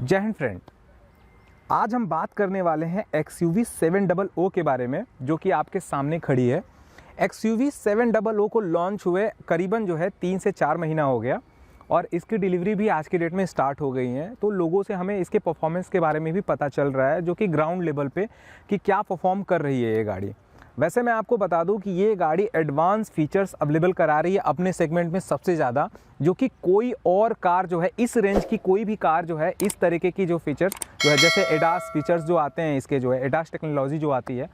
जय हिंद फ्रेंड, आज हम बात करने वाले हैं XUV 700 के बारे में, जो कि आपके सामने खड़ी है। XUV 700 को लॉन्च हुए करीबन 3 से 4 महीना हो गया और इसकी डिलीवरी भी आज के डेट में स्टार्ट हो गई है। तो लोगों से हमें इसके परफॉर्मेंस के बारे में भी पता चल रहा है, जो कि ग्राउंड लेवल पे कि क्या परफॉर्म कर रही है ये गाड़ी। वैसे मैं आपको बता दूं कि ये गाड़ी एडवांस फीचर्स अवेलेबल करा रही है अपने सेगमेंट में सबसे ज़्यादा, जो कि कोई और कार जो है इस रेंज की कोई भी कार जो है इस तरीके की जो फीचर्स जो है, जैसे एडास फीचर्स जो आते हैं, इसके जो है एडास टेक्नोलॉजी जो आती है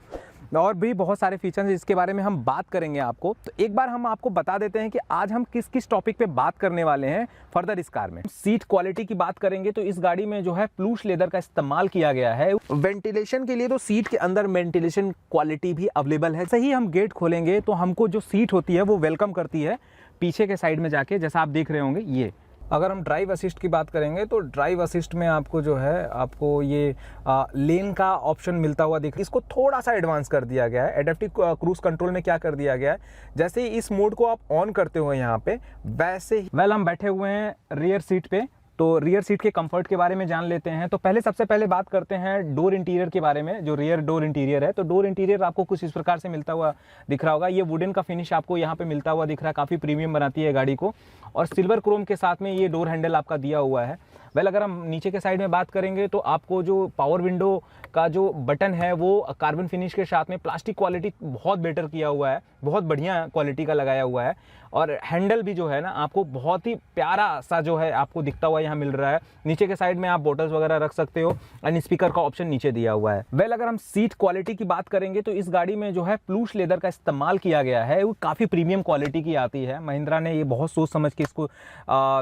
और भी बहुत सारे फीचर्स इसके बारे में हम बात करेंगे आपको। तो एक बार हम आपको बता देते हैं कि आज हम किस किस टॉपिक पे बात करने वाले हैं फर्दर इस कार में। सीट क्वालिटी की बात करेंगे तो इस गाड़ी में जो है प्लूश लेदर का इस्तेमाल किया गया है। वेंटिलेशन के लिए तो सीट के अंदर वेंटिलेशन क्वालिटी भी अवेलेबल है। सही हम गेट खोलेंगे तो हमको जो सीट होती है वो वेलकम करती है पीछे के साइड में जाके, जैसा आप देख रहे होंगे ये। अगर हम ड्राइव असिस्ट की बात करेंगे तो ड्राइव असिस्ट में आपको जो है आपको ये लेन का ऑप्शन मिलता हुआ दिख, इसको थोड़ा सा एडवांस कर दिया गया है। एडेप्टिव क्रूज कंट्रोल में क्या कर दिया गया है, जैसे ही इस मोड को आप ऑन करते हो यहाँ पे, वैसे ही हम बैठे हुए हैं रियर सीट पे। तो रियर सीट के कंफर्ट के बारे में जान लेते हैं। तो सबसे पहले बात करते हैं डोर इंटीरियर के बारे में। जो रियर डोर इंटीरियर है, तो डोर इंटीरियर आपको कुछ इस प्रकार से मिलता हुआ दिख रहा होगा। ये वुडन का फिनिश आपको यहाँ पे मिलता हुआ दिख रहा है, काफ़ी प्रीमियम बनाती है गाड़ी को। और सिल्वर क्रोम के साथ में ये डोर हैंडल आपका दिया हुआ है। अगर हम नीचे के साइड में बात करेंगे तो आपको जो पावर विंडो का जो बटन है वो कार्बन फिनिश के साथ में प्लास्टिक क्वालिटी बहुत बेटर किया हुआ है, बहुत बढ़िया क्वालिटी का लगाया हुआ है। और हैंडल भी जो है ना आपको बहुत ही प्यारा सा जो है आपको दिखता हुआ यहाँ मिल रहा है। नीचे के साइड में आप बोटल्स वगैरह रख सकते हो और स्पीकर का ऑप्शन नीचे दिया हुआ है। अगर हम सीट क्वालिटी की बात करेंगे तो इस गाड़ी में जो है प्लूश लेदर का इस्तेमाल किया गया है, वो काफ़ी प्रीमियम क्वालिटी की आती है। महिंद्रा ने ये बहुत सोच समझ के इसको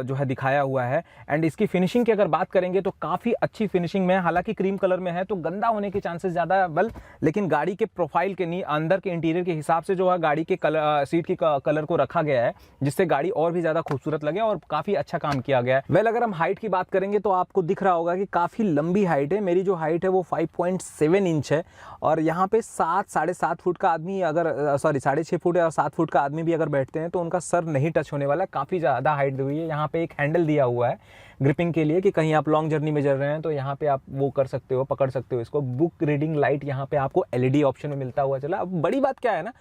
जो है दिखाया हुआ है। एंड इसकी फिनिशिंग की अगर बात करेंगे तो काफ़ी अच्छी फिनिशिंग में है। हालांकि क्रीम कलर में है तो गंदा होने के चांसेस ज़्यादा है, लेकिन गाड़ी के प्रोफाइल के अंदर के इंटीरियर के हिसाब से जो है गाड़ी के सीट की कलर को रखा गया है, जिससे गाड़ी और भी ज़्यादा खूबसूरत लगे और काफ़ी अच्छा काम किया गया है। अगर हम हाइट की बात करेंगे तो आपको दिख रहा होगा कि काफ़ी लंबी हाइट है। मेरी जो हाइट है वो 5.7 इंच है और यहाँ पे 7-7.5 फुट का आदमी अगर 6.5 फुट या 7 फुट का आदमी भी अगर बैठते हैं तो उनका सर नहीं टच होने वाला। काफ़ी ज़्यादा हाइट दी हुई है। यहाँ पे एक हैंडल दिया हुआ है ग्रिपिंग के लिए कि कहीं आप लॉन्ग जर्नी में चल रहे हैं तो यहाँ पे आप वो कर सकते हो, पकड़ सकते हो इसको। बुक रीडिंग लाइट यहाँ पे आपको LED ऑप्शन में मिलता हुआ चला। अब बड़ी बात क्या है ना,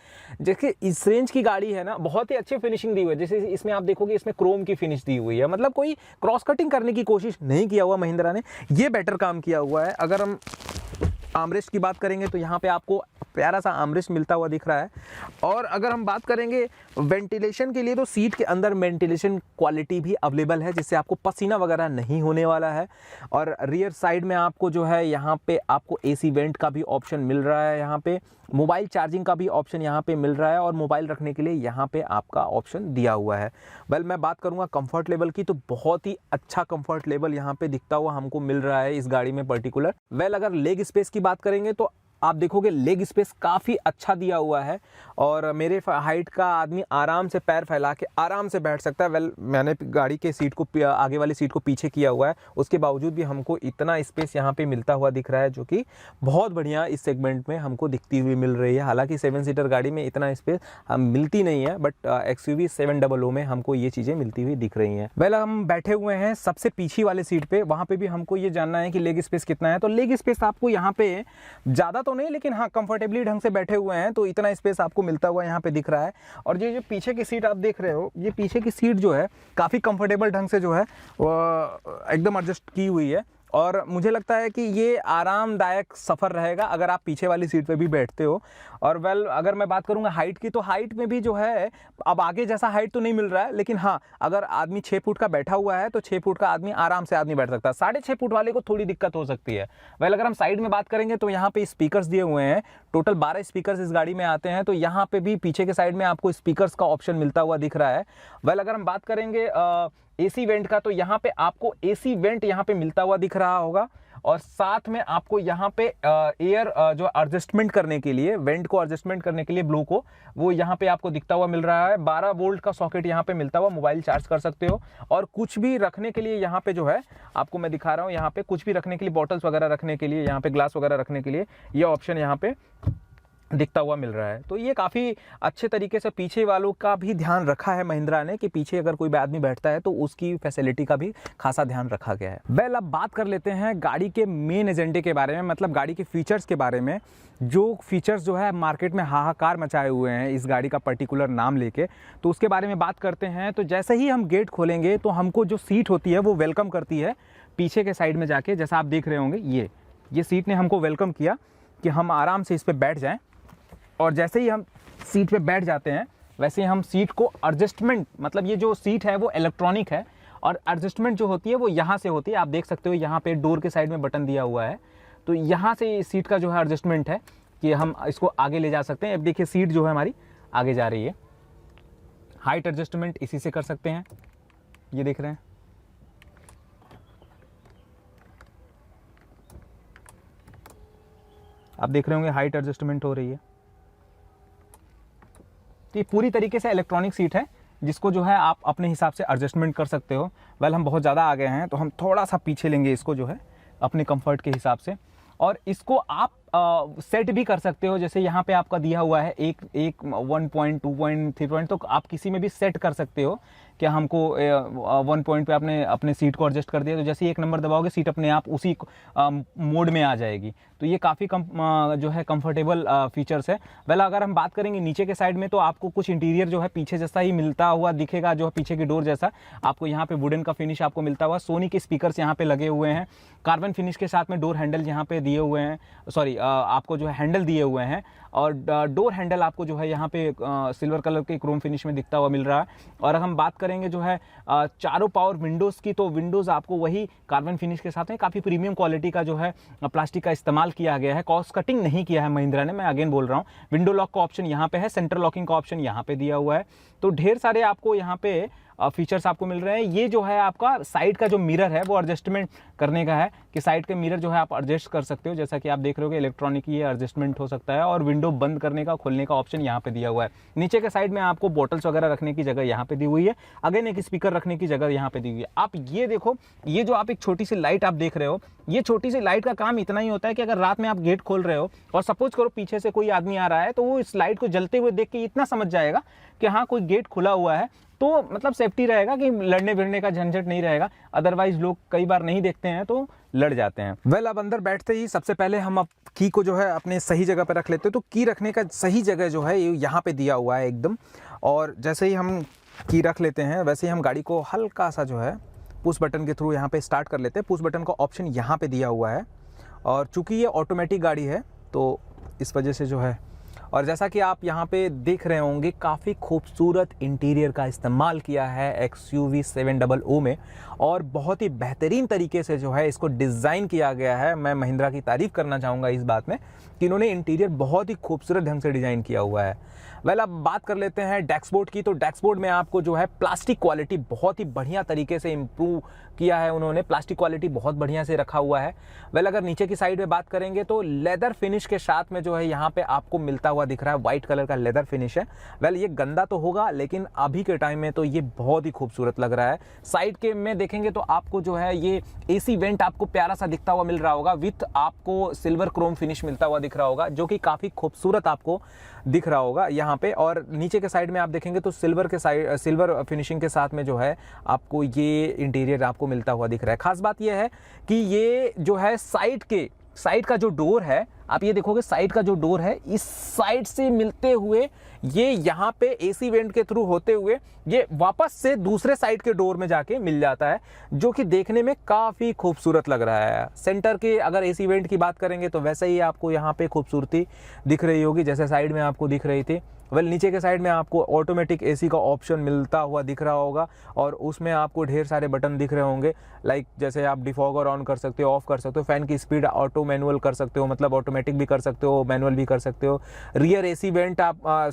जैसे इस रेंज की गाड़ी है ना, बहुत ही अच्छी फिनिशिंग दी हुई है। जैसे इसमें आप देखोगे इसमें क्रोम की फिनिश दी हुई है, मतलब कोई क्रॉस कटिंग करने की कोशिश नहीं किया हुआ महिंद्रा ने, ये बेटर काम किया हुआ है। अगर हम आर्मरेस्ट की बात करेंगे तो यहाँ पे आपको प्यारा सा आर्मरेस्ट मिलता हुआ दिख रहा है। और अगर हम बात करेंगे वेंटिलेशन के लिए तो सीट के अंदर वेंटिलेशन क्वालिटी भी अवेलेबल है, जिससे आपको पसीना वगैरह नहीं होने वाला है। और रियर साइड में आपको जो है यहाँ पे आपको AC वेंट का भी ऑप्शन मिल रहा है। यहाँ पे मोबाइल चार्जिंग का भी ऑप्शन यहाँ पे मिल रहा है और मोबाइल रखने के लिए यहाँ पे आपका ऑप्शन दिया हुआ है। मैं बात करूँगा कंफर्ट लेवल की, तो बहुत ही अच्छा कंफर्ट लेवल यहाँ पे दिखता हुआ हमको मिल रहा है इस गाड़ी में पर्टिकुलर। अगर लेग स्पेस की बात करेंगे तो आप देखोगे लेग स्पेस काफ़ी अच्छा दिया हुआ है और मेरे हाइट का आदमी आराम से पैर फैला के आराम से बैठ सकता है। मैंने गाड़ी के सीट को आगे वाली सीट को पीछे किया हुआ है, उसके बावजूद भी हमको इतना स्पेस यहाँ पे मिलता हुआ दिख रहा है, जो कि बहुत बढ़िया इस सेगमेंट में हमको दिखती हुई मिल रही है। हालांकि 7 सीटर गाड़ी में इतना स्पेस मिलती नहीं है, बट XUV 700 में हमको ये चीज़ें मिलती हुई दिख रही हैं। हम बैठे हुए हैं सबसे पीछे वाले सीट पर, वहाँ पर भी हमको ये जानना है कि लेग स्पेस कितना है। तो लेग स्पेस आपको यहाँ पे ज़्यादा तो नहीं, लेकिन हाँ कंफर्टेबली ढंग से बैठे हुए हैं तो इतना स्पेस आपको मिलता हुआ यहाँ पे दिख रहा है। और ये जो पीछे की सीट आप देख रहे हो, ये पीछे की सीट जो है काफ़ी कंफर्टेबल ढंग से जो है वो एकदम एडजस्ट की हुई है और मुझे लगता है कि ये आरामदायक सफ़र रहेगा अगर आप पीछे वाली सीट पे भी बैठते हो। और अगर मैं बात करूँगा हाइट की, तो हाइट में भी जो है अब आगे जैसा हाइट तो नहीं मिल रहा है, लेकिन हाँ अगर आदमी 6 फुट का बैठा हुआ है तो 6 फुट का आदमी आराम से बैठ सकता है। 6.5 फुट वाले को थोड़ी दिक्कत हो सकती है। अगर हम साइड में बात करेंगे तो यहाँ पे स्पीकर्स दिए हुए हैं, टोटल 12 स्पीकर्स इस गाड़ी में आते हैं। तो यहाँ पे भी पीछे के साइड में आपको स्पीकर्स का ऑप्शन मिलता हुआ दिख रहा है। अगर हम बात करेंगे AC वेंट का, तो यहाँ पे आपको AC वेंट यहाँ पे मिलता हुआ दिख रहा होगा और साथ में आपको यहाँ पे एयर जो एडजस्टमेंट करने के लिए, वेंट को एडजस्टमेंट करने के लिए ब्लो को, वो यहाँ पे आपको दिखता हुआ मिल रहा है। 12 वोल्ट का सॉकेट यहाँ पे मिलता हुआ, मोबाइल चार्ज कर सकते हो। और कुछ भी रखने के लिए यहाँ पे जो है आपको मैं दिखा रहा हूँ, यहाँ पे कुछ भी रखने के लिए, बॉटल्स वगैरह रखने के लिए, यहाँ पे ग्लास वगैरह रखने के लिए ये ऑप्शन यहाँ पे दिखता हुआ मिल रहा है। तो ये काफ़ी अच्छे तरीके से पीछे वालों का भी ध्यान रखा है महिंद्रा ने कि पीछे अगर कोई आदमी बैठता है तो उसकी फैसिलिटी का भी खासा ध्यान रखा गया है। वेल, अब बात कर लेते हैं गाड़ी के मेन एजेंडे के बारे में, मतलब गाड़ी के फीचर्स के बारे में। जो फीचर्स जो है मार्केट में हाहाकार मचाए हुए हैं इस गाड़ी का पर्टिकुलर नाम लेके, तो उसके बारे में बात करते हैं। तो जैसे ही हम गेट खोलेंगे तो हमको जो सीट होती है वो वेलकम करती है पीछे के साइड में जाके। जैसा आप देख रहे होंगे ये सीट ने हमको वेलकम किया कि हम आराम से इस पर बैठ जाएँ। और जैसे ही हम सीट पे बैठ जाते हैं वैसे ही हम सीट को एडजस्टमेंट, मतलब ये जो सीट है वो इलेक्ट्रॉनिक है और एडजस्टमेंट जो होती है वो यहाँ से होती है। आप देख सकते हो यहाँ पे डोर के साइड में बटन दिया हुआ है, तो यहाँ से सीट का जो है एडजस्टमेंट है कि हम इसको आगे ले जा सकते हैं। अब देखिए सीट जो है हमारी आगे जा रही है। हाइट एडजस्टमेंट इसी से कर सकते हैं, ये देख रहे हैं। आप देख रहे होंगे हाइट एडजस्टमेंट हो रही है। तो ये पूरी तरीके से इलेक्ट्रॉनिक सीट है जिसको जो है आप अपने हिसाब से एडजस्टमेंट कर सकते हो। वेल, हम बहुत ज़्यादा आ गए हैं तो हम थोड़ा सा पीछे लेंगे इसको जो है अपने कंफर्ट के हिसाब से, और इसको आप सेट भी कर सकते हो। जैसे यहाँ पे आपका दिया हुआ है एक 1 पॉइंट, 2 पॉइंट, 3 पॉइंट, तो आप किसी में भी सेट कर सकते हो कि हमको 1 पॉइंट पे आपने अपने सीट को एडजस्ट कर दिया तो जैसे ही 1 नंबर दबाओगे सीट अपने आप उसी मोड में आ जाएगी। तो ये काफ़ी जो है कंफर्टेबल फीचर्स है। वेल, अगर हम बात करेंगे नीचे के साइड में तो आपको कुछ इंटीरियर जो है पीछे जैसा ही मिलता हुआ दिखेगा, जो है पीछे की डोर जैसा। आपको यहाँ पे वुडन का फिनिश आपको मिलता हुआ, सोनी के स्पीकर्स यहाँ पे लगे हुए हैं, कार्बन फिनिश के साथ में डोर हैंडल यहाँ पे दिए हुए हैं, आपको जो है हैंडल दिए हुए हैं, और डोर हैंडल आपको जो है यहाँ पे सिल्वर कलर के क्रोम फिनिश में दिखता हुआ मिल रहा है। और हम बात करेंगे जो है चारों पावर विंडोज़ की, तो विंडोज़ आपको वही कार्बन फिनिश के साथ में काफ़ी प्रीमियम क्वालिटी का जो है प्लास्टिक का इस्तेमाल किया गया है। कॉस्ट कटिंग नहीं किया है महिंद्रा ने, मैं अगेन बोल रहा हूँ। विंडो लॉक का ऑप्शन यहाँ पे है, सेंटर लॉकिंग का ऑप्शन यहाँ पे दिया हुआ है। तो ढेर सारे आपको यहाँ पे फीचर्स आपको मिल रहे हैं। ये जो है आपका साइड का जो मिरर है वो एडजस्टमेंट करने का है कि साइड के मिरर जो है आप एडजस्ट कर सकते हो। जैसा कि आप देख रहे हो इलेक्ट्रॉनिक ये एडजस्टमेंट हो सकता है, और विंडो बंद करने का खोलने का ऑप्शन यहाँ पे दिया हुआ है। नीचे के साइड में आपको बॉटल्स वगैरह रखने की जगह यहाँ पे दी हुई है। अगेन एक स्पीकर रखने की जगह यहाँ पे दी हुई है। आप ये देखो, ये जो आप एक छोटी सी लाइट आप देख रहे हो, ये छोटी सी लाइट का काम इतना ही होता है कि अगर रात में आप गेट खोल रहे हो और सपोज करो पीछे से कोई आदमी आ रहा है तो वो इस लाइट को जलते हुए देख के इतना समझ जाएगा कि हाँ कोई गेट खुला हुआ है, तो मतलब सेफ्टी रहेगा कि लड़ने भिड़ने का झंझट नहीं रहेगा। अदरवाइज लोग कई बार नहीं देखते हैं तो लड़ जाते हैं। वेल, अब अंदर बैठते ही सबसे पहले हम अब की को जो है अपने सही जगह पर रख लेते हैं। तो की रखने का सही जगह जो है यहाँ पे दिया हुआ है एकदम, और जैसे ही हम की रख लेते हैं वैसे ही हम गाड़ी को हल्का सा जो है पुश बटन के थ्रू यहाँ पे स्टार्ट कर लेते हैं। पुश बटन का ऑप्शन यहाँ पे दिया हुआ है, और चूंकि ये ऑटोमेटिक गाड़ी है तो इस वजह से जो है, और जैसा कि आप यहाँ पे देख रहे होंगे काफ़ी खूबसूरत इंटीरियर का इस्तेमाल किया है XUV 700 में, और बहुत ही बेहतरीन तरीके से जो है इसको डिज़ाइन किया गया है। मैं महिंद्रा की तारीफ़ करना चाहूँगा इस बात में कि इन्होंने इंटीरियर बहुत ही खूबसूरत ढंग से डिज़ाइन किया हुआ है। वेल, अब बात कर लेते हैं डैशबोर्ड की। तो डैशबोर्ड में आपको जो है प्लास्टिक क्वालिटी बहुत ही बढ़िया तरीके से इम्प्रूव किया है उन्होंने, प्लास्टिक क्वालिटी बहुत बढ़िया से रखा हुआ है। वेल, अगर नीचे की साइड में बात करेंगे तो लेदर फिनिश के साथ में जो है यहाँ पे आपको मिलता हुआ दिख रहा है, व्हाइट कलर का लेदर फिनिश है। वेल, ये गंदा तो होगा लेकिन अभी के टाइम में तो ये बहुत ही खूबसूरत लग रहा है। साइड के में देखेंगे तो आपको जो है ये AC वेंट आपको प्यारा सा दिखता हुआ मिल रहा होगा, विथ आपको सिल्वर क्रोम फिनिश मिलता हुआ दिख रहा होगा, जो कि काफ़ी खूबसूरत आपको दिख रहा होगा यहाँ पे। और नीचे के साइड में आप देखेंगे तो सिल्वर फिनिशिंग के साथ में जो है आपको ये इंटीरियर आपको मिलता हुआ दिख रहा है। खास बात ये है कि ये जो है साइड का जो डोर है, आप ये देखोगे साइड का जो डोर है इस साइड से मिलते हुए ये यहाँ पे AC वेंट के थ्रू होते हुए ये वापस से दूसरे साइड के डोर में जाके मिल जाता है, जो कि देखने में काफ़ी खूबसूरत लग रहा है। सेंटर के अगर AC वेंट की बात करेंगे तो वैसे ही आपको यहाँ पे खूबसूरती दिख रही होगी जैसे साइड में आपको दिख रही थी। वेल, नीचे के साइड में आपको ऑटोमेटिक AC का ऑप्शन मिलता हुआ दिख रहा होगा, और उसमें आपको ढेर सारे बटन दिख रहे होंगे, लाइक जैसे आप डिफॉगर ऑन कर सकते हो, ऑफ कर सकते हो, फ़ैन की स्पीड ऑटो मैनुअल कर सकते हो, मतलब ऑटोमेटिक भी कर सकते हो, मैनुअल भी कर सकते हो। Rear AC went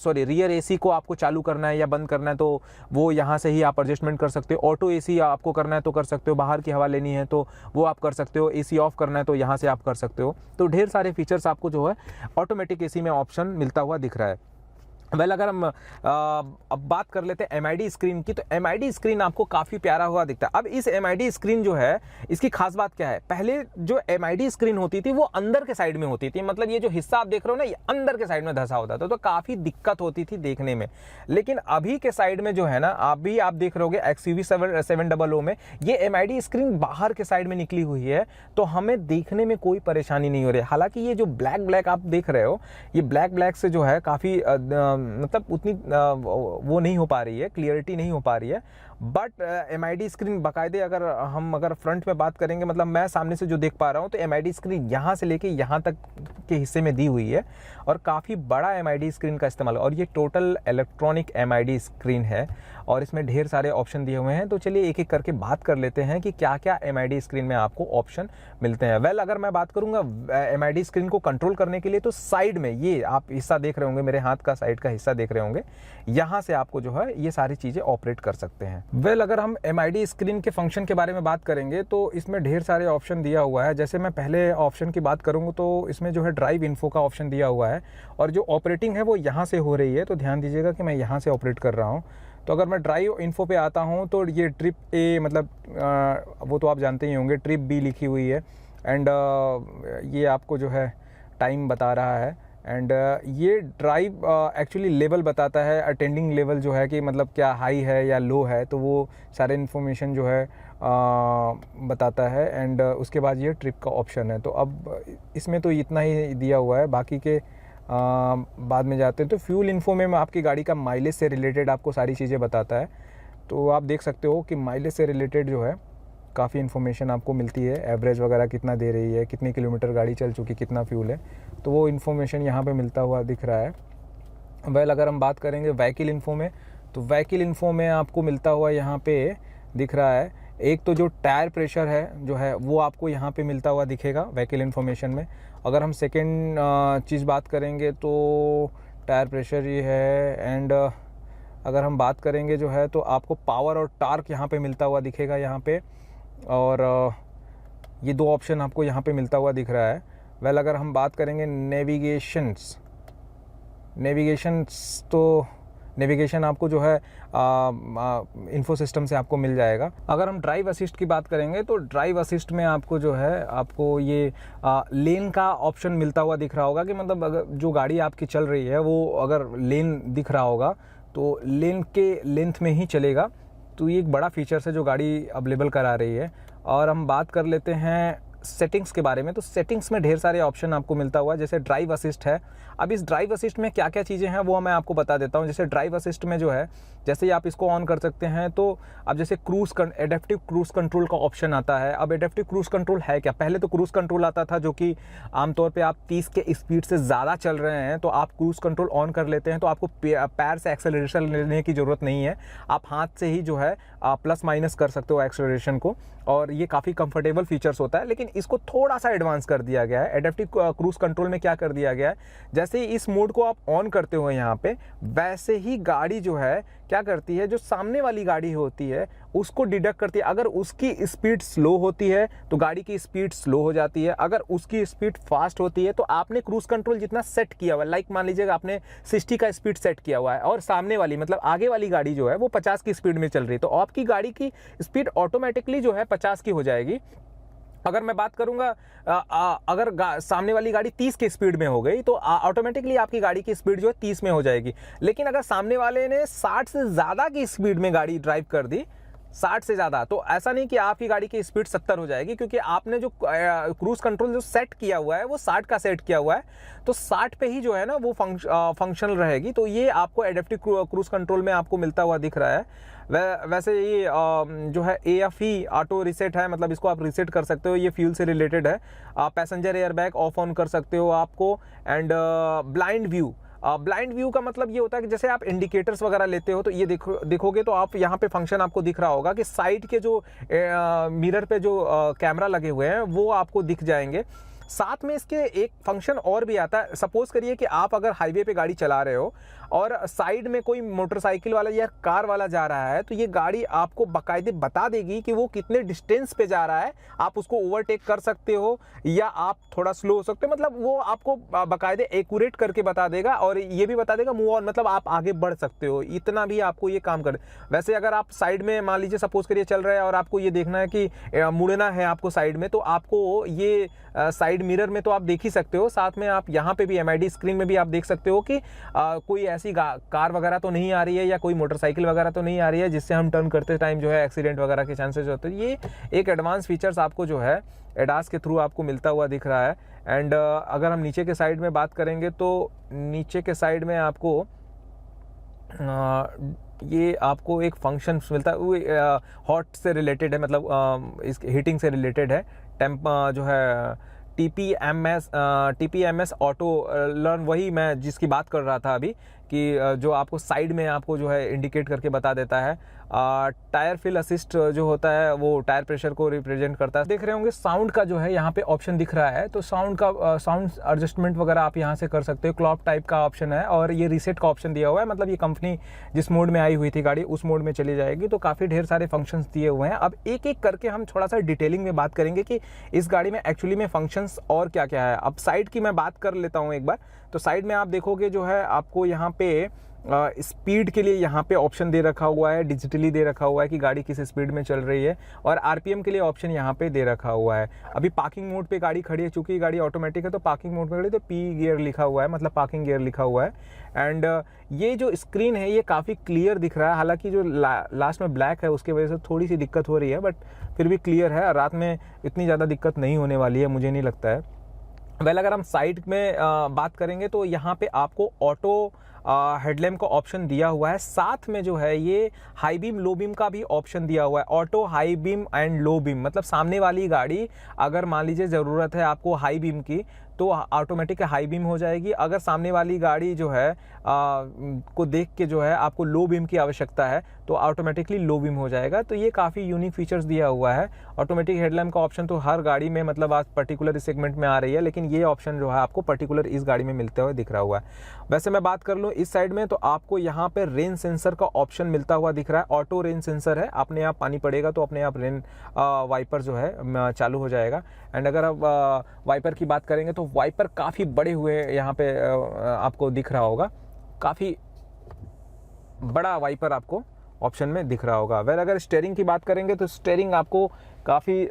rear AC को आपको चालू करना है या बंद करना है तो वो यहाँ से ही आप एडजस्टमेंट कर सकते हो। ऑटो AC आपको करना है तो कर सकते हो, बाहर की हवा लेनी है तो वो आप कर सकते हो, AC ऑफ करना है तो यहाँ से आप कर सकते हो। तो ढेर सारे फीचर्स आपको जो है ऑटोमेटिक AC में ऑप्शन मिलता हुआ दिख रहा है। वेल अगर हम अब बात कर लेते हैं MID स्क्रीन की, तो MID स्क्रीन आपको काफ़ी प्यारा हुआ दिखता है। अब इस MID स्क्रीन जो है, इसकी खास बात क्या है, पहले जो MID स्क्रीन होती थी वो अंदर के साइड में होती थी, मतलब ये जो हिस्सा आप देख रहे हो ना, ये अंदर के साइड में धंसा होता था, तो काफ़ी दिक्कत होती थी देखने में। लेकिन अभी के साइड में जो है ना, अभी आप देख रहे होगे XUV 700 में ये MID स्क्रीन बाहर के साइड में निकली हुई है, तो हमें देखने में कोई परेशानी नहीं हो रही है। हालांकि ये जो ब्लैक आप देख रहे हो, ये ब्लैक से जो है काफ़ी मतलब उतनी वो नहीं हो पा रही है, क्लियरिटी नहीं हो पा रही है। बट MID स्क्रीन बाकायदे अगर फ्रंट में बात करेंगे, मतलब मैं सामने से जो देख पा रहा हूँ, तो MID स्क्रीन यहाँ से लेके यहाँ तक के हिस्से में दी हुई है और काफ़ी बड़ा MID स्क्रीन का इस्तेमाल, और ये टोटल इलेक्ट्रॉनिक MID स्क्रीन है और इसमें ढेर सारे ऑप्शन दिए हुए हैं। तो चलिए एक एक करके बात कर लेते हैं कि क्या क्या MID स्क्रीन में आपको ऑप्शन मिलते हैं। वेल अगर मैं बात करूँगा MID स्क्रीन को कंट्रोल करने के लिए, तो साइड में ये आप हिस्सा देख रहे होंगे, मेरे हाथ का साइड का हिस्सा देख रहे होंगे, यहाँ से आपको जो है ये सारी चीज़ें ऑपरेट कर सकते हैं। वेल अगर हम MID स्क्रीन के फंक्शन के बारे में बात करेंगे, तो इसमें ढेर सारे ऑप्शन दिया हुआ है। जैसे मैं पहले ऑप्शन की बात करूँगा, तो इसमें जो है ड्राइव इन्फो का ऑप्शन दिया हुआ है, और जो ऑपरेटिंग है वो यहाँ से हो रही है। तो ध्यान दीजिएगा कि मैं यहाँ से ऑपरेट कर रहा हूँ। तो अगर मैं ड्राइव इन्फो पे आता हूँ, तो ये ट्रिप A, मतलब वो तो आप जानते ही होंगे, ट्रिप B लिखी हुई है, एंड ये आपको जो है टाइम बता रहा है, एंड ये ड्राइव एक्चुअली लेवल बताता है, अटेंडिंग लेवल जो है कि मतलब क्या हाई है या लो है, तो वो सारे इन्फॉर्मेशन जो है बताता है। एंड उसके बाद ये ट्रिप का ऑप्शन है। तो अब इसमें तो इतना ही दिया हुआ है, बाकी के बाद में जाते हैं। तो फ्यूल इन्फो में आपकी गाड़ी का माइलेज से रिलेटेड आपको सारी चीज़ें बताता है। तो आप देख सकते हो कि माइलेज से रिलेटेड जो है काफ़ी इन्फॉर्मेशन आपको मिलती है, एवरेज वगैरह कितना दे रही है, कितने किलोमीटर गाड़ी चल चुकी, कितना फ्यूल है, तो वो इन्फॉर्मेशन यहाँ पे मिलता हुआ दिख रहा है। वेल अगर हम बात करेंगे व्हीकल इन्फो में, तो व्हीकल इन्फो में आपको मिलता हुआ यहाँ पे दिख रहा है, एक तो जो टायर प्रेशर है जो है वो आपको यहाँ पे मिलता हुआ दिखेगा व्हीकल इन्फॉर्मेशन में। अगर हम सेकेंड चीज़ बात करेंगे, तो टायर प्रेशर ये है, एंड अगर हम बात करेंगे जो है, तो आपको पावर और टार्क यहाँ पे मिलता हुआ दिखेगा यहाँ पे, और ये दो ऑप्शन आपको यहाँ पे मिलता हुआ दिख रहा है। वेल अगर हम बात करेंगे नेविगेशंस, तो नेविगेशन आपको जो है इन्फो सिस्टम से आपको मिल जाएगा। अगर हम ड्राइव असिस्ट की बात करेंगे, तो ड्राइव असिस्ट में आपको जो है आपको ये लेन का ऑप्शन मिलता हुआ दिख रहा होगा, कि मतलब अगर जो गाड़ी आपकी चल रही है वो अगर लेन दिख रहा होगा तो लेन के लेंथ में ही चलेगा। तो ये एक बड़ा फीचर्स है जो गाड़ी अवेलेबल करा रही है। और हम बात कर लेते हैं सेटिंग्स के बारे में, तो सेटिंग्स में ढेर सारे ऑप्शन आपको मिलता हुआ है, जैसे ड्राइव असिस्ट है। अब इस ड्राइव असिस्ट में क्या क्या चीज़ें हैं वो मैं आपको बता देता हूं। जैसे ड्राइव असिस्ट में जो है, जैसे ही आप इसको ऑन कर सकते हैं, तो अब जैसे एडेप्टिव क्रूज कंट्रोल का ऑप्शन आता है। अब एडेप्टिव क्रूज कंट्रोल है क्या? पहले तो क्रूज कंट्रोल आता था, जो कि आमतौर पर आप 30 के स्पीड से ज़्यादा चल रहे हैं तो आप क्रूज कंट्रोल ऑन कर लेते हैं, तो आपको पैर से एक्सेलरेशन लेने की ज़रूरत नहीं है, आप हाथ से ही जो है प्लस माइनस कर सकते हो एक्सेलरेशन को, और ये काफ़ी कंफर्टेबल फीचर्स होता है। लेकिन इसको थोड़ा सा एडवांस कर दिया गया है। एडेप्टिव क्रूज कंट्रोल में क्या कर दिया गया है, जैसे ही इस मोड को आप ऑन करते हो यहाँ पे, वैसे ही गाड़ी जो है क्या करती है, जो सामने वाली गाड़ी होती है उसको डिडक्ट करती है। अगर उसकी स्पीड स्लो होती है तो गाड़ी की स्पीड स्लो हो जाती है, अगर उसकी स्पीड फास्ट होती है तो आपने क्रूज कंट्रोल जितना सेट किया हुआ है, लाइक मान लीजिएगा आपने 60 का स्पीड सेट किया हुआ है और सामने वाली मतलब आगे वाली गाड़ी जो है वो 50 की स्पीड में चल रही है, तो आपकी गाड़ी की स्पीड ऑटोमेटिकली जो है 50 की हो जाएगी। अगर मैं बात करूंगा अगर सामने वाली गाड़ी 30 की स्पीड में हो गई तो ऑटोमेटिकली आपकी गाड़ी की स्पीड जो है 30 में हो जाएगी। लेकिन अगर सामने वाले ने 60 से ज़्यादा की स्पीड में गाड़ी ड्राइव कर दी, 60 से ज़्यादा, तो ऐसा नहीं कि आपकी गाड़ी की स्पीड 70 हो जाएगी, क्योंकि आपने जो क्रूज कंट्रोल जो सेट किया हुआ है वो 60 का सेट किया हुआ है, तो 60 पे ही जो है ना वो फंक्शनल रहेगी। तो ये आपको एडेप्टिव क्रूज कंट्रोल में आपको मिलता हुआ दिख रहा है। वैसे ये जो है AFE ऑटो रिसेट है, मतलब इसको आप रिसेट कर सकते हो, ये फ्यूल से रिलेटेड है। पैसेंजर एयरबैग ऑफ ऑन कर सकते हो आपको, एंड ब्लाइंड व्यू का मतलब ये होता है कि जैसे आप इंडिकेटर्स वगैरह लेते हो तो ये देखोगे तो आप यहाँ पे फंक्शन आपको दिख रहा होगा कि साइड के जो मिरर पे जो कैमरा लगे हुए हैं वो आपको दिख जाएंगे। साथ में इसके एक फंक्शन और भी आता है। सपोज करिए कि आप अगर हाईवे पे गाड़ी चला रहे हो और साइड में कोई मोटरसाइकिल वाला या कार वाला जा रहा है तो ये गाड़ी आपको बाकायदे बता देगी कि वो कितने डिस्टेंस पे जा रहा है, आप उसको ओवरटेक कर सकते हो या आप थोड़ा स्लो हो सकते हो, मतलब वो आपको बाकायदे एक्यूरेट करके बता देगा और ये भी बता देगा मूव ऑन, मतलब आप आगे बढ़ सकते हो, इतना भी आपको ये काम कर। वैसे अगर आप साइड में मान लीजिए सपोज करिए चल रहा है और आपको ये देखना है कि मुड़ना है आपको साइड में, तो आपको ये साइड मिरर में तो आप देख ही सकते हो, साथ में आप यहाँ पे भी MID स्क्रीन में भी आप देख सकते हो कि कोई ऐसी कार वगैरह तो नहीं आ रही है या कोई मोटरसाइकिल वगैरह तो नहीं आ रही है जिससे हम टर्न करते टाइम जो है एक्सीडेंट वगैरह के चांसेस होते हैं। ये एक एडवांस फीचर्स आपको जो है ADAS के थ्रू आपको मिलता हुआ दिख रहा है। एंड अगर हम नीचे के साइड में बात करेंगे तो नीचे के साइड में आपको ये आपको एक फंक्शन मिलता है, वो हॉट से रिलेटेड है, मतलब इस हीटिंग से रिलेटेड है। टेम्प जो है TPMS ऑटो लर्न, वही मैं जिसकी बात कर रहा था अभी कि जो आपको साइड में आपको जो है इंडिकेट करके बता देता है। टायर फिल असिस्ट जो होता है वो टायर प्रेशर को रिप्रेजेंट करता है। देख रहे होंगे साउंड का जो है यहाँ पे ऑप्शन दिख रहा है, तो साउंड का साउंड एडजस्टमेंट वगैरह आप यहाँ से कर सकते हो। क्लॉक टाइप का ऑप्शन है और ये रीसेट का ऑप्शन दिया हुआ है, मतलब ये कंपनी जिस मोड में आई हुई थी गाड़ी उस मोड में चली जाएगी। तो काफ़ी ढेर सारे फंक्शंस दिए हुए हैं। अब एक एक करके हम थोड़ा सा डिटेलिंग में बात करेंगे कि इस गाड़ी में एक्चुअली में फंक्शंस और क्या क्या है। अब साइड की मैं बात कर लेता हूँ एक बार। तो साइड में आप देखोगे जो है आपको यहाँ पे स्पीड के लिए यहाँ पे ऑप्शन दे रखा हुआ है, डिजिटली दे रखा हुआ है कि गाड़ी किस स्पीड में चल रही है, और RPM के लिए ऑप्शन यहाँ पे दे रखा हुआ है। अभी पार्किंग मोड पे गाड़ी खड़ी है, चूंकि गाड़ी ऑटोमेटिक है तो पार्किंग मोड पे खड़ी, तो P गियर लिखा हुआ है, मतलब पार्किंग गियर लिखा हुआ है। एंड ये जो स्क्रीन है ये काफ़ी क्लियर दिख रहा है, हालांकि जो लास्ट में ब्लैक है उसकी वजह से थोड़ी सी दिक्कत हो रही है, बट फिर भी क्लियर है। रात में इतनी ज़्यादा दिक्कत नहीं होने वाली है, मुझे नहीं लगता है। वेल अगर हम साइड में बात करेंगे तो यहाँ पे आपको ऑटो हेडलैम्प का ऑप्शन दिया हुआ है, साथ में जो है ये हाई बीम लो बीम का भी ऑप्शन दिया हुआ है। Auto high beam and low beam, मतलब सामने वाली गाड़ी अगर मान लीजिए ज़रूरत है आपको हाई बीम की तो ऑटोमेटिक हाई बीम हो जाएगी। अगर सामने वाली गाड़ी जो है को देख के जो है आपको लो बीम की आवश्यकता है तो ऑटोमेटिकली लो बीम हो जाएगा। तो ये काफ़ी यूनिक फीचर्स दिया हुआ है। ऑटोमेटिक हेडलैम्प का ऑप्शन तो हर गाड़ी में मतलब आज पर्टिकुलर इस सेगमेंट में आ रही है, लेकिन ये ऑप्शन जो है आपको पर्टिकुलर इस गाड़ी में मिलते हुए दिख रहा हुआ है। वैसे मैं बात कर लूँ इस साइड में तो आपको यहाँ पे रेन सेंसर का ऑप्शन मिलता हुआ दिख रहा है। ऑटो रेन सेंसर है, अपने आप पानी पड़ेगा तो अपने आप रेन वाइपर जो है चालू हो जाएगा। एंड अगर आप वाइपर की बात करेंगे तो वाइपर काफ़ी बड़े हुए यहाँ पे आपको दिख रहा होगा, काफ़ी बड़ा वाइपर आपको ऑप्शन में दिख रहा होगा। वेल अगर स्टीयरिंग की बात करेंगे तो स्टीयरिंग आपको काफ़ी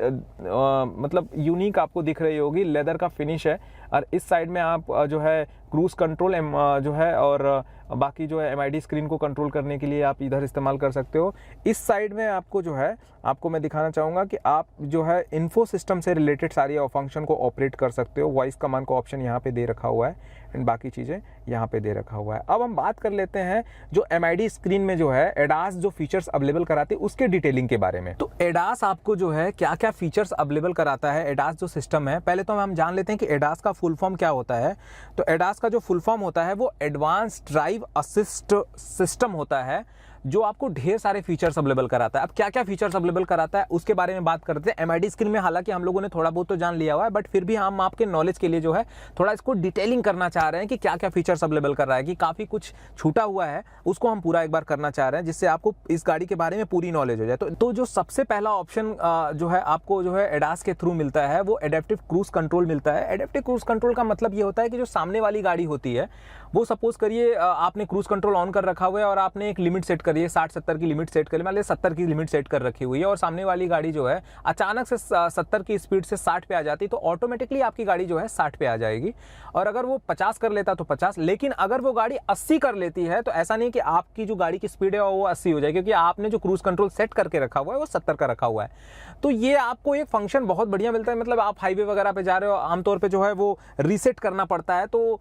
मतलब यूनिक आपको दिख रही होगी, लेदर का फिनिश है। और इस साइड में आप जो है क्रूज़ कंट्रोल जो है और बाकी जो है MID स्क्रीन को कंट्रोल करने के लिए आप इधर इस्तेमाल कर सकते हो। इस साइड में आपको जो है आपको मैं दिखाना चाहूँगा कि आप जो है इन्फो सिस्टम से रिलेटेड सारी फंक्शन को ऑपरेट कर सकते हो। वॉइस कमांड का ऑप्शन यहाँ पे दे रखा हुआ है एंड बाकी चीज़ें यहाँ पे दे रखा हुआ है। अब हम बात कर लेते हैं जो MID स्क्रीन में जो है ADAS जो फीचर्स अवेलेबल कराती है उसके डिटेलिंग के बारे में। तो ADAS आपको जो है क्या क्या फीचर्स अवेलेबल कराता है, ADAS जो सिस्टम है, पहले तो हम जान लेते हैं कि ADAS का फुल फॉर्म क्या होता है। तो ADAS का जो फुल फॉर्म होता है वो एडवांस ड्राइव असिस्ट सिस्टम होता है, जो आपको ढेर सारे फीचर्स अवेलेबल कराता है। अब क्या क्या फीचर्स अवेलेबल कराता है उसके बारे में बात करते हैं। MID स्क्रीन में हालांकि हम लोगों ने थोड़ा बहुत तो जान लिया हुआ है, बट फिर भी हम आपके नॉलेज के लिए जो है थोड़ा इसको डिटेलिंग करना चाह रहे हैं कि क्या क्या फीचर्स अवेलेबल कर रहा है, कि काफ़ी कुछ छूटा हुआ है उसको हम पूरा एक बार करना चाह रहे हैं जिससे आपको इस गाड़ी के बारे में पूरी नॉलेज हो जाए। तो जो सबसे पहला ऑप्शन जो है आपको जो है ADAS के थ्रू मिलता है वो एडेप्टिव क्रूज कंट्रोल मिलता है। एडेप्टिव क्रूज कंट्रोल का मतलब ये होता है कि जो सामने वाली गाड़ी होती है वो सपोज करिए आपने क्रूज कंट्रोल ऑन कर रखा हुआ है और आपने एक लिमिट सेट करी है, 60-70 की लिमिट सेट करी, मान लीजिए 70 की लिमिट सेट कर रखी हुई है और सामने वाली गाड़ी जो है अचानक से 70 की स्पीड से 60 पे आ जाती तो ऑटोमेटिकली आपकी गाड़ी जो है 60 पे आ जाएगी। और अगर वो 50 कर लेता तो 50, लेकिन अगर वो गाड़ी 80 कर लेती है तो ऐसा नहीं कि आपकी जो गाड़ी की स्पीड है वो 80 हो जाएगी, क्योंकि आपने जो क्रूज कंट्रोल सेट करके रखा हुआ है वो 70 का रखा हुआ है। तो ये आपको एक फंक्शन बहुत बढ़िया मिलता है। मतलब आप हाईवे वगैरह पे जा रहे हो, आमतौर पे जो है वो रीसेट करना पड़ता है, तो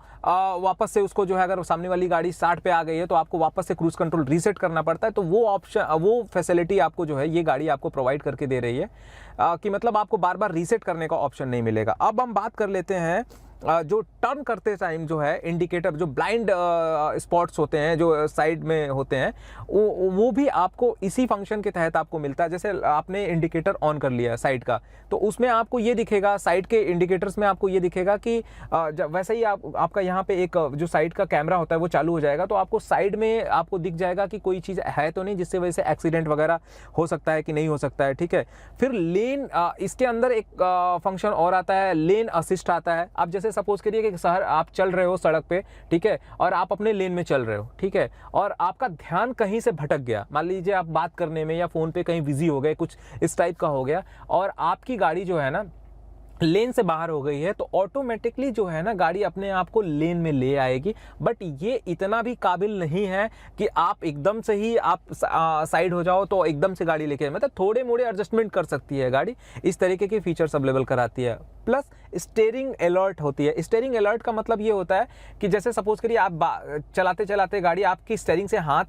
वापस से उसको जो है अगर सामने वाली गाड़ी 60 पे आ गई है तो आपको वापस से क्रूज कंट्रोल रीसेट करना पड़ता है। तो वो ऑप्शन, वो फैसिलिटी आपको जो है ये गाड़ी आपको प्रोवाइड करके दे रही है कि मतलब आपको बार बार रीसेट करने का ऑप्शन नहीं मिलेगा। अब हम बात कर लेते हैं जो टर्न करते टाइम जो है इंडिकेटर, जो ब्लाइंड स्पॉट्स होते हैं जो साइड में होते हैं, वो भी आपको इसी फंक्शन के तहत आपको मिलता है। जैसे आपने इंडिकेटर ऑन कर लिया साइड का, तो उसमें आपको ये दिखेगा, साइड के इंडिकेटर्स में आपको ये दिखेगा कि वैसे ही आपका यहाँ पे एक जो साइड का कैमरा होता है वो चालू हो जाएगा, तो आपको साइड में आपको दिख जाएगा कि कोई चीज़ है तो नहीं जिससे वजह से एक्सीडेंट वगैरह हो सकता है कि नहीं हो सकता है, ठीक है। फिर लेन, इसके अंदर एक फंक्शन और आता है, लेन असिस्ट आता है। आप जैसे सपोज करिए कि शहर आप चल रहे हो सड़क पे, ठीक है, और आप अपने लेन में चल रहे हो, ठीक है, और आपका ध्यान कहीं से भटक गया, मान लीजिए आप बात करने में या फ़ोन पे कहीं बिजी हो गए, कुछ इस टाइप का हो गया, और आपकी गाड़ी जो है ना लेन से बाहर हो गई है, तो ऑटोमेटिकली जो है ना गाड़ी अपने आप को लेन में ले आएगी। बट ये इतना भी काबिल नहीं है कि आप एकदम से ही आप साइड हो जाओ तो एकदम से गाड़ी लेके, मतलब थोड़े मोड़े एडजस्टमेंट कर सकती है गाड़ी, इस तरीके के फीचर्स अवेलेबल कराती है। प्लस स्टीयरिंग अलर्ट होती है। स्टीयरिंग अलर्ट का मतलब ये होता है कि जैसे सपोज करिए आप चलाते चलाते गाड़ी आपकी स्टीयरिंग से हाथ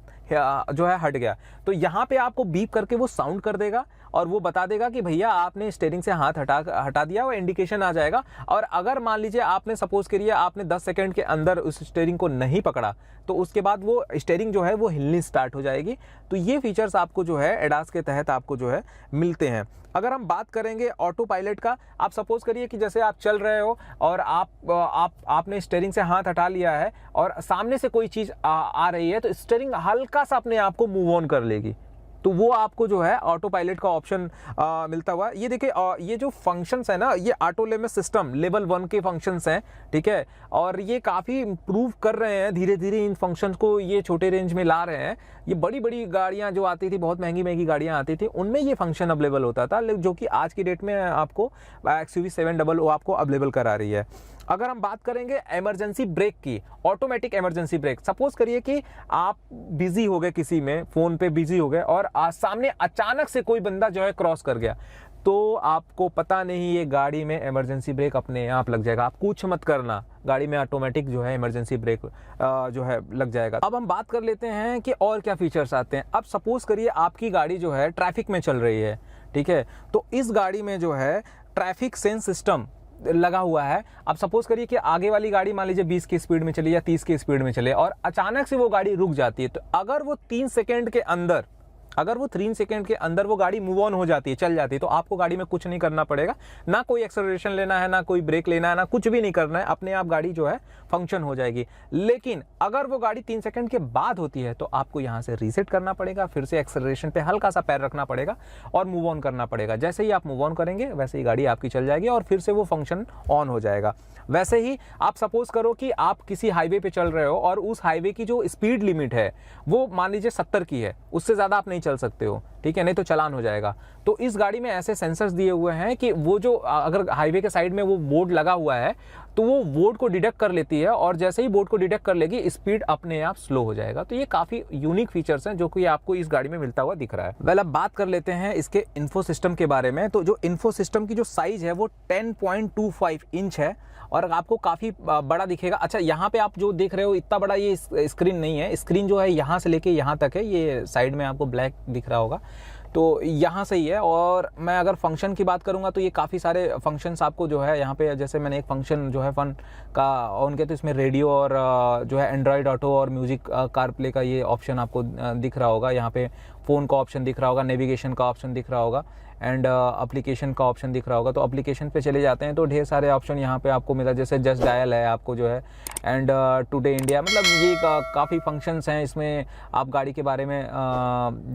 जो है हट गया, तो यहाँ पे आपको बीप करके वो साउंड कर देगा और वो बता देगा कि भैया आपने स्टीयरिंग से हाथ हटा दिया, वो इंडिकेशन आ जाएगा। और अगर मान लीजिए आपने सपोज करिए आपने 10 सेकंड के अंदर उस स्टीयरिंग को नहीं पकड़ा, तो उसके बाद वो स्टीयरिंग जो है वो हिलनी स्टार्ट हो जाएगी। तो ये फीचर्स आपको जो है एडास के तहत आपको जो है मिलते हैं। अगर हम बात करेंगे ऑटो पायलट का, आप सपोज करिए कि जैसे आप चल रहे हो और आपने स्टीयरिंग से हाथ हटा लिया है और सामने से कोई चीज़ आ रही है, तो स्टीयरिंग हल्का सा अपने आप को मूव ऑन कर लेगी, तो वो आपको जो है ऑटो पायलट का ऑप्शन मिलता हुआ। ये देखिए ये जो फंक्शंस है ना, ये ऑटोनोमस सिस्टम लेवल 1 के फंक्शंस हैं, ठीक है, और ये काफ़ी इम्प्रूव कर रहे हैं धीरे धीरे इन फंक्शंस को, ये छोटे रेंज में ला रहे हैं। ये बड़ी बड़ी गाड़ियाँ जो आती थी, बहुत महंगी महंगी गाड़ियाँ आती थी, उनमें ये फंक्शन अवेलेबल होता था, जो कि आज की डेट में आपको XUV 700 आपको अवेलेबल करा रही है। अगर हम बात करेंगे इमरजेंसी ब्रेक की, ऑटोमेटिक इमरजेंसी ब्रेक, सपोज करिए कि आप बिजी हो गए किसी में, फ़ोन पे बिजी हो गए और सामने अचानक से कोई बंदा जो है क्रॉस कर गया, तो आपको पता नहीं ये गाड़ी में इमरजेंसी ब्रेक अपने आप लग जाएगा। आप कुछ मत करना, गाड़ी में ऑटोमेटिक जो है इमरजेंसी ब्रेक जो है लग जाएगा। अब हम बात कर लेते हैं कि और क्या फीचर्स आते हैं। अब सपोज करिए आपकी गाड़ी जो है ट्रैफिक में चल रही है, ठीक है, तो इस गाड़ी में जो है ट्रैफिक सेंस सिस्टम लगा हुआ है। अब सपोज करिए कि आगे वाली गाड़ी मान लीजिए 20 की स्पीड में चले या 30 की स्पीड में चले और अचानक से वो गाड़ी रुक जाती है, तो अगर वो 3 सेकंड के अंदर वो गाड़ी मूव ऑन हो जाती है, चल जाती है, तो आपको गाड़ी में कुछ नहीं करना पड़ेगा, ना कोई एक्सेलरेशन लेना है, ना कोई ब्रेक लेना है, ना कुछ भी नहीं करना है, अपने आप गाड़ी जो है फंक्शन हो जाएगी। लेकिन अगर वो गाड़ी 3 सेकंड के बाद होती है, तो आपको यहाँ से रीसेट करना पड़ेगा, फिर से एक्सेलरेशन पे हल्का सा पैर रखना पड़ेगा और मूव ऑन करना पड़ेगा। जैसे ही आप मूव ऑन करेंगे वैसे ही गाड़ी आपकी चल जाएगी और फिर से वो फंक्शन ऑन हो जाएगा। वैसे ही आप सपोज करो कि आप किसी हाईवे पे चल रहे हो और उस हाईवे की जो स्पीड लिमिट है वो मान लीजिए 70 की है, उससे ज़्यादा आप नहीं चल सकते हो, ठीक है, नहीं तो चालान हो जाएगा। तो इस गाड़ी में ऐसे सेंसर्स दिए हुए हैं कि वो जो अगर हाईवे के साइड में वो बोर्ड लगा हुआ है, तो वो बोर्ड को डिटेक्ट कर लेती है और जैसे ही बोर्ड को डिटेक्ट कर लेगी स्पीड अपने आप स्लो हो जाएगा। तो ये काफ़ी यूनिक फीचर्स हैं जो कि आपको इस गाड़ी में मिलता हुआ दिख रहा है। वेल, अब बात कर लेते हैं इसके इन्फो सिस्टम के बारे में। तो जो इन्फो सिस्टम की जो साइज़ है वो 10.25 इंच है और आपको काफ़ी बड़ा दिखेगा। अच्छा, यहाँ पे आप जो देख रहे हो इतना बड़ा ये स्क्रीन नहीं है, स्क्रीन जो है यहाँ से लेके यहाँ तक है, ये साइड में आपको ब्लैक दिख रहा होगा, तो यहाँ से ही है। और मैं अगर फंक्शन की बात करूँगा तो ये काफ़ी सारे फंक्शंस आपको जो है यहाँ पे, जैसे मैंने एक फंक्शन जो है फ़न का ऑन किया तो इसमें रेडियो और जो है एंड्रॉयड ऑटो और म्यूज़िक कार प्ले का ये ऑप्शन आपको दिख रहा होगा, यहाँ पे फ़ोन का ऑप्शन दिख रहा होगा, नेविगेशन का ऑप्शन दिख रहा होगा एंड एप्लीकेशन का ऑप्शन दिख रहा होगा। तो एप्लीकेशन पे चले जाते हैं तो ढेर सारे ऑप्शन यहाँ पे आपको मिला, जैसे जस्ट डायल है आपको जो है एंड टुडे इंडिया, मतलब ये काफ़ी फंक्शंस हैं। इसमें आप गाड़ी के बारे में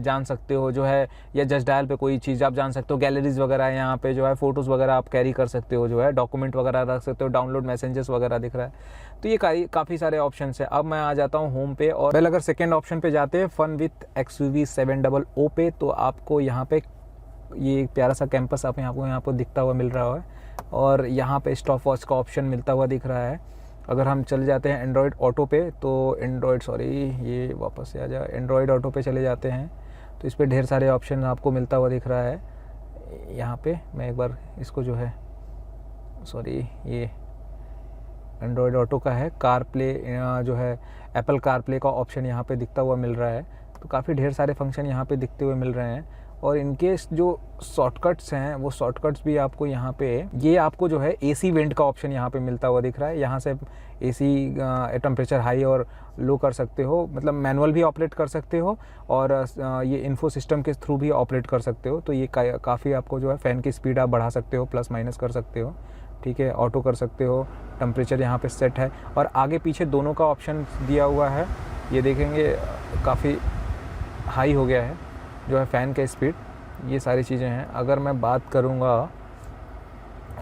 जान सकते हो जो है, या जस्ट डायल पे कोई चीज़ आप जान सकते हो, गैलरीज वगैरह यहाँ पे जो है, फ़ोटोज़ वगैरह आप कैरी कर सकते हो, जो है डॉक्यूमेंट वगैरह रख सकते हो, डाउनलोड मैसेजेस वगैरह दिख रहा है। तो ये काफ़ी सारे ऑप्शन है। अब मैं आ जाता हूँ होम पे और पहले अगर सेकेंड ऑप्शन पे जाते हैं फन विथ XUV 700 पे, तो आपको यहाँ पे ये प्यारा सा कैंपस आप यहाँ पर दिखता हुआ मिल रहा है और यहाँ पे स्टॉप वॉच का ऑप्शन मिलता हुआ दिख रहा है। अगर हम चले जाते हैं एंड्रॉयड ऑटो पे, तो ये वापस से आ जाए, एंड्रॉयड ऑटो पे चले जाते हैं तो इस पर ढेर सारे ऑप्शन आपको मिलता हुआ दिख रहा है। यहाँ पे मैं एक बार इसको जो है, ये एंड्रॉयड ऑटो का है, कार प्ले जो है एप्पल कार प्ले का ऑप्शन यहाँ पे दिखता हुआ मिल रहा है। तो काफ़ी ढेर सारे फंक्शन यहाँ पे दिखते हुए मिल रहे हैं और इनके जो शॉर्टकट्स हैं वो शॉर्टकट्स भी आपको यहाँ पे, ये आपको जो है एसी वेंट का ऑप्शन यहाँ पे मिलता हुआ दिख रहा है। यहाँ से एसी टेम्परेचर हाई और लो कर सकते हो, मतलब मैनुअल भी ऑपरेट कर सकते हो और ये इन्फो सिस्टम के थ्रू भी ऑपरेट कर सकते हो। तो ये काफ़ी आपको जो है फ़ैन की स्पीड आप बढ़ा सकते हो, प्लस माइनस कर सकते हो, ठीक है, ऑटो कर सकते हो, टेम्परेचर यहाँ पे सेट है और आगे पीछे दोनों का ऑप्शन दिया हुआ है। ये देखेंगे काफ़ी हाई हो गया है जो है फ़ैन का स्पीड, ये सारी चीज़ें हैं। अगर मैं बात करूँगा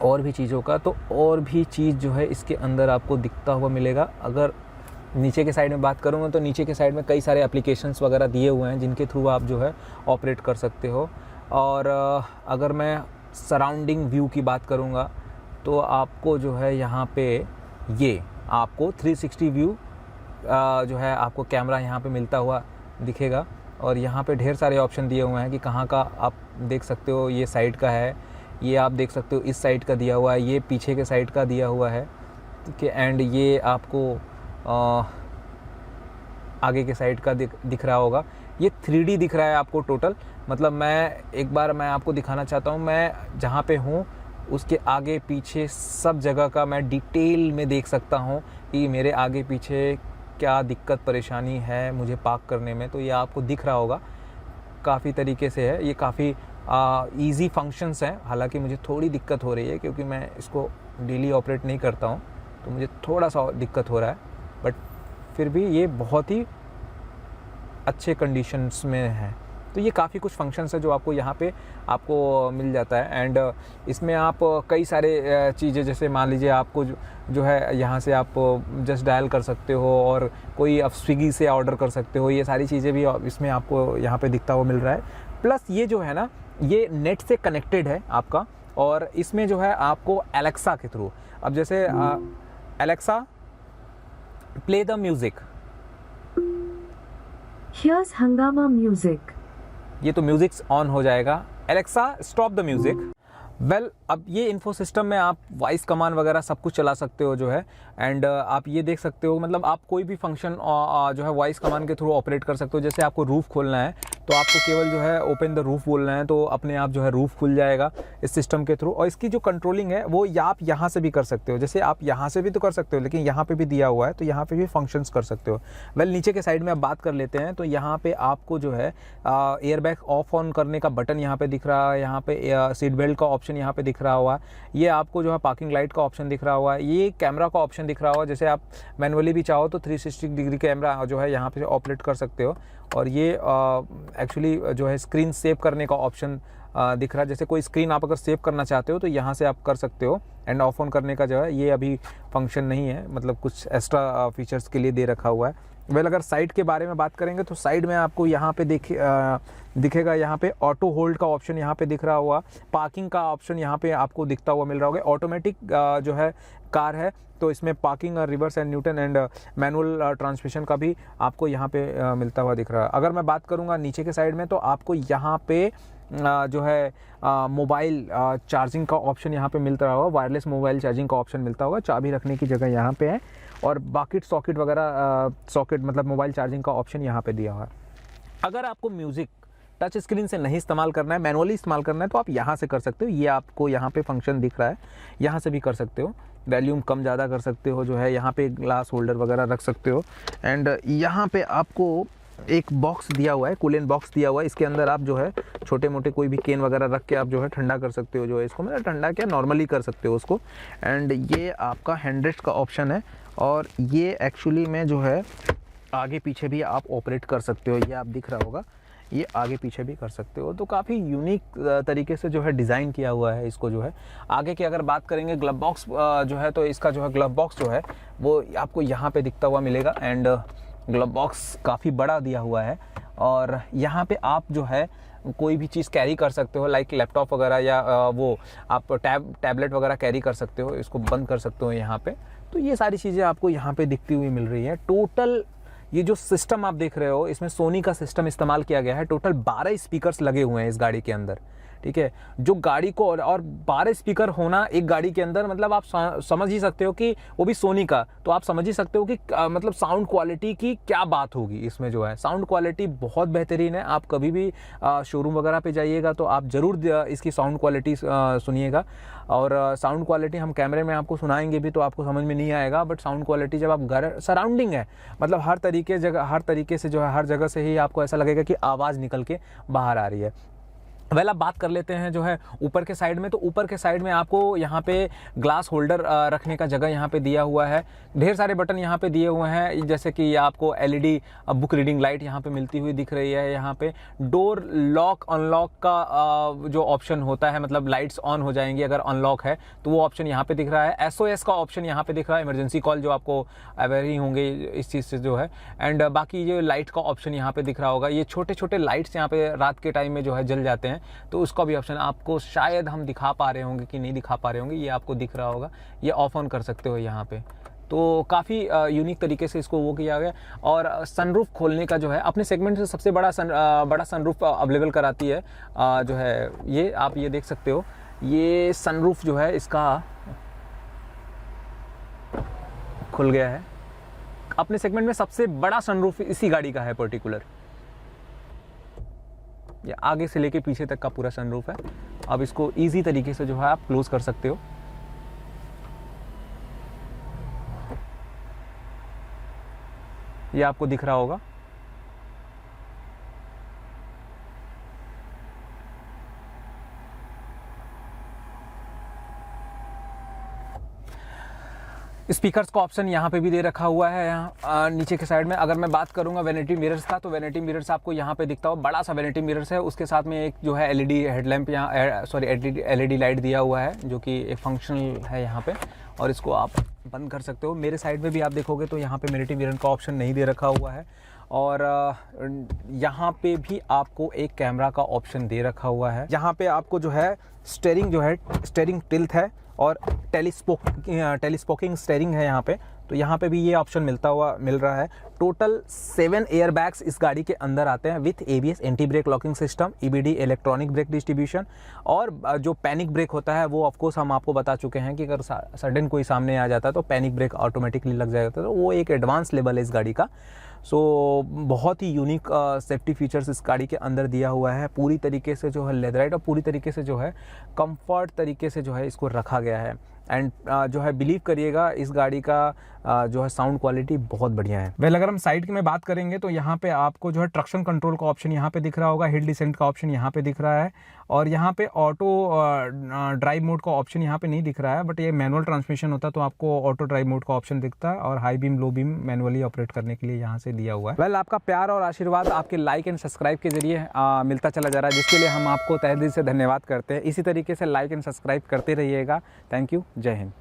और भी चीज़ों का, तो और भी चीज़ जो है इसके अंदर आपको दिखता हुआ मिलेगा। अगर नीचे के साइड में बात करूँगा तो नीचे के साइड में कई सारे एप्लीकेशंस वगैरह दिए हुए हैं जिनके थ्रू आप जो है ऑपरेट कर सकते हो। और अगर मैं सराउंडिंग व्यू की बात करूँगा तो आपको जो है यहाँ पे ये आपको 360 व्यू जो है आपको कैमरा यहाँ पे मिलता हुआ दिखेगा और यहाँ पे ढेर सारे ऑप्शन दिए हुए हैं कि कहाँ का आप देख सकते हो। ये साइड का है, ये आप देख सकते हो इस साइड का दिया हुआ है, ये पीछे के साइड का दिया हुआ है, ठीक है, एंड ये आपको आगे के साइड का दिख रहा होगा। ये 3D दिख रहा है आपको टोटल, मतलब मैं आपको दिखाना चाहता हूँ, मैं जहाँ पे हूँ उसके आगे पीछे सब जगह का मैं डिटेल में देख सकता हूँ कि मेरे आगे पीछे क्या दिक्कत परेशानी है मुझे पार्क करने में। तो ये आपको दिख रहा होगा, काफ़ी तरीके से है, ये काफ़ी ईजी फंक्शंस हैं। हालांकि मुझे थोड़ी दिक्कत हो रही है क्योंकि मैं इसको डेली ऑपरेट नहीं करता हूँ, तो मुझे थोड़ा सा दिक्कत हो रहा है, बट फिर भी ये बहुत ही अच्छे कंडीशंस में है। तो ये काफ़ी कुछ फंक्शंस है जो आपको यहाँ पे आपको मिल जाता है। एंड इसमें आप कई सारे चीज़ें, जैसे मान लीजिए आपको जो है यहाँ से आप जस्ट डायल कर सकते हो और कोई आप स्विगी से ऑर्डर कर सकते हो, ये सारी चीज़ें भी इसमें आपको यहाँ पे दिखता हुआ मिल रहा है। प्लस ये जो है ना, ये नेट से कनेक्टेड है आपका, और इसमें जो है आपको एलेक्सा के थ्रू, अब जैसे Alexa play the music, Here's Hangama Music. ये तो म्यूज़िक ऑन हो जाएगा। Alexa stop the music. Well, अब ये इन्फो सिस्टम में आप वॉइस कमांड वगैरह सब कुछ चला सकते हो जो है। एंड आप ये देख सकते हो, मतलब आप कोई भी फंक्शन जो है वॉइस कमांड के थ्रू ऑपरेट कर सकते हो। जैसे आपको रूफ़ खोलना है तो आपको केवल जो है ओपन द रूफ़ बोलना है, तो अपने आप जो है रूफ़ खुल जाएगा इस सिस्टम के थ्रू। और इसकी जो कंट्रोलिंग है वो आप यहाँ से भी कर सकते हो, जैसे आप यहाँ से भी तो कर सकते हो, लेकिन यहाँ पे भी दिया हुआ है तो यहाँ पे भी फंक्शंस कर सकते हो। वेल, नीचे के साइड में आप बात कर लेते हैं तो यहाँ पे आपको जो है एयरबैग ऑफ ऑन करने का बटन यहाँ पे दिख रहा है, यहाँ पे सीट बेल्ट का ऑप्शन यहाँ पे दिख रहा हुआ है, ये आपको जो है पार्किंग लाइट का ऑप्शन दिख रहा हुआ है, ये कैमरा का ऑप्शन दिख रहा हुआ है। जैसे आप मैनुअली भी चाहो तो 360 डिग्री कैमरा जो है यहाँ पे ऑपरेट कर सकते हो। और ये एक्चुअली जो है स्क्रीन सेव करने का ऑप्शन दिख रहा है। जैसे कोई स्क्रीन आप अगर सेव करना चाहते हो तो यहाँ से आप कर सकते हो। एंड ऑफ ऑन करने का जो है ये अभी फंक्शन नहीं है, मतलब कुछ एक्स्ट्रा फीचर्स के लिए दे रखा हुआ है। वेल, अगर साइड के बारे में बात करेंगे तो साइड में आपको यहाँ पे दिखेगा, यहाँ पे ऑटो होल्ड का ऑप्शन यहाँ पे दिख रहा हुआ, पार्किंग का ऑप्शन यहाँ पे आपको दिखता हुआ मिल रहा होगा। ऑटोमेटिक जो है कार है तो इसमें पार्किंग और reverse and Newton and manual transmission का भी आपको यहाँ पे मिलता हुआ दिख रहा है। अगर मैं बात करूँगा नीचे के साइड में तो आपको यहाँ पे जो है मोबाइल चार्जिंग का ऑप्शन यहाँ पे मिलता होगा, वायरलेस मोबाइल चार्जिंग का ऑप्शन मिलता होगा। चाबी रखने की जगह यहाँ पे है और बाकी सॉकेट वगैरह सॉकेट मतलब मोबाइल चार्जिंग का ऑप्शन यहाँ पे दिया हुआ है। अगर आपको म्यूज़िक टच स्क्रीन से नहीं इस्तेमाल करना है, मैनुअली इस्तेमाल करना है, तो आप यहाँ से कर सकते हो। ये आपको यहाँ पे फंक्शन दिख रहा है, यहाँ से भी कर सकते हो। वॉल्यूम कम ज़्यादा कर सकते हो, जो है यहाँ पे ग्लास होल्डर वगैरह रख सकते हो। एंड यहाँ पे आपको एक बॉक्स दिया हुआ है, कूलेंट बॉक्स दिया हुआ है। इसके अंदर आप जो है छोटे मोटे कोई भी केन वगैरह रख के आप जो है ठंडा कर सकते हो, जो है इसको मतलब ठंडा क्या नॉर्मली कर सकते हो उसको। एंड ये आपका हैंड रेस्ट का ऑप्शन है और ये एक्चुअली में जो है आगे पीछे भी आप ऑपरेट कर सकते हो। ये आप दिख रहा होगा, ये आगे पीछे भी कर सकते हो। तो काफ़ी यूनिक तरीके से जो है डिज़ाइन किया हुआ है इसको जो है। आगे की अगर बात करेंगे ग्लव बॉक्स जो है, तो इसका जो है ग्लव बॉक्स जो है वो आपको यहाँ पे दिखता हुआ मिलेगा। एंड ग्लव बॉक्स काफ़ी बड़ा दिया हुआ है और यहाँ पे आप जो है कोई भी चीज़ कैरी कर सकते हो, लाइक लैपटॉप वगैरह या वो आप टैबलेट वगैरह कैरी कर सकते हो, इसको बंद कर सकते हो यहाँ पे। तो ये सारी चीज़ें आपको यहाँ पे दिखती हुई मिल रही है। टोटल ये जो सिस्टम आप देख रहे हो, इसमें सोनी का सिस्टम इस्तेमाल किया गया है। टोटल 12 स्पीकर्स लगे हुए हैं इस गाड़ी के अंदर, ठीक है। जो गाड़ी को और 12 स्पीकर होना एक गाड़ी के अंदर, मतलब आप समझ ही सकते हो कि वो भी सोनी का, तो आप समझ ही सकते हो कि मतलब साउंड क्वालिटी की क्या बात होगी इसमें। जो है साउंड क्वालिटी बहुत बेहतरीन है। आप कभी भी शोरूम वगैरह पे जाइएगा तो आप ज़रूर इसकी साउंड क्वालिटी सुनिएगा। और साउंड क्वालिटी हम कैमरे में आपको सुनाएंगे भी तो आपको समझ में नहीं आएगा, बट साउंड क्वालिटी जब आप घर सराउंडिंग है, मतलब हर तरीके से जो है हर जगह से ही आपको ऐसा लगेगा कि आवाज़ निकल के बाहर आ रही है। अब बात कर लेते हैं जो है ऊपर के साइड में। तो ऊपर के साइड में आपको यहाँ पे ग्लास होल्डर रखने का जगह यहाँ पे दिया हुआ है। ढेर सारे बटन यहाँ पे दिए हुए हैं, जैसे कि आपको एलईडी बुक रीडिंग लाइट यहाँ पे मिलती हुई दिख रही है। यहाँ पे डोर लॉक अनलॉक का जो ऑप्शन होता है, मतलब लाइट्स ऑन हो जाएंगी अगर अनलॉक है तो वो ऑप्शन यहाँ पे दिख रहा है। एसओएस का ऑप्शन यहाँ पे दिख रहा है, इमरजेंसी कॉल जो आपको अवेयर ही होंगे इस चीज़ से जो है। एंड बाकी ये लाइट का ऑप्शन यहाँ पे दिख रहा होगा। ये छोटे छोटे लाइट्स यहाँ पे रात के टाइम में जो है जल जाते हैं, तो उसका भी ऑप्शन आपको शायद हम दिखा पा रहे होंगे कि नहीं दिखा पा रहे होंगे, ये आपको दिख रहा होगा। ये ऑफ ऑन कर सकते हो यहाँ पे। तो काफ़ी यूनिक तरीके से इसको वो किया गया। और सनरूफ खोलने का जो है अपने सेगमेंट से सबसे बड़ा सनरूफ अवेलेबल कराती है जो है ये, आप ये देख सकते हो। ये सनरूफ जो है इसका खुल गया है। अपने सेगमेंट में सबसे बड़ा सनरूफ इसी गाड़ी का है पर्टिकुलर। ये आगे से लेके पीछे तक का पूरा सनरूफ है। अब इसको इजी तरीके से जो है आप क्लोज कर सकते हो। ये आपको दिख रहा होगा। स्पीकर्स का ऑप्शन यहाँ पे भी दे रखा हुआ है। यहाँ नीचे के साइड में अगर मैं बात करूँगा वैनिटी मिरर्स का, तो वैनिटी मिरर्स आपको यहाँ पे दिखता हो, बड़ा सा वैनिटी मिरर्स है। उसके साथ में एक जो है एलईडी हेडलैम्प यहाँ एलईडी लाइट दिया हुआ है जो कि एक फंक्शनल है यहाँ पे, और इसको आप बंद कर सकते हो। मेरे साइड में भी आप देखोगे तो यहाँ पे वैनिटी मिरर का ऑप्शन नहीं दे रखा हुआ है। और यहाँ पे भी आपको एक कैमरा का ऑप्शन दे रखा हुआ है। यहाँ पे आपको जो है स्टेयरिंग टिल्ट है और टेलीस्पोकिंग स्टेयरिंग है यहाँ पे, तो यहाँ पे भी ये ऑप्शन मिल रहा है। टोटल 7 एयर बैग्स इस गाड़ी के अंदर आते हैं with ABS anti brake locking system, EBD electronic brake distribution. और जो पैनिक ब्रेक होता है वो ऑफकोर्स हम आपको बता चुके हैं कि अगर सडन कोई सामने आ जाता है तो पैनिक ब्रेक ऑटोमेटिकली लग जाता है, तो वो एक एडवांस लेवल है इस गाड़ी का। सो बहुत ही यूनिक सेफ्टी फीचर्स इस गाड़ी के अंदर दिया हुआ है। पूरी तरीके से जो है लेदराइट और पूरी तरीके से जो है कंफर्ट तरीके से जो है इसको रखा गया है। एंड जो है बिलीव करिएगा इस गाड़ी का जो है साउंड क्वालिटी बहुत बढ़िया है। वेल अगर हम साइड की में बात करेंगे तो यहाँ पे आपको जो है ट्रक्शन कंट्रोल का ऑप्शन यहाँ पे दिख रहा होगा, हिल डिसेंट का ऑप्शन यहाँ पे दिख रहा है, और यहाँ पे ऑटो ड्राइव मोड का ऑप्शन यहाँ पे नहीं दिख रहा है, बट ये मैनुअल ट्रांसमिशन होता है तो आपको ऑटो ड्राइव मोड का ऑप्शन दिखता है, और high beam low beam manually operate करने के लिए यहाँ से दिया हुआ है। वेल आपका प्यार और आशीर्वाद आपके लाइक एंड सब्सक्राइब के जरिए मिलता चला जा रहा है, जिसके लिए हम आपको तहे दिल से धन्यवाद करते हैं। इसी तरीके से लाइक एंड सब्सक्राइब करते रहिएगा। Thank you. जय हिंद।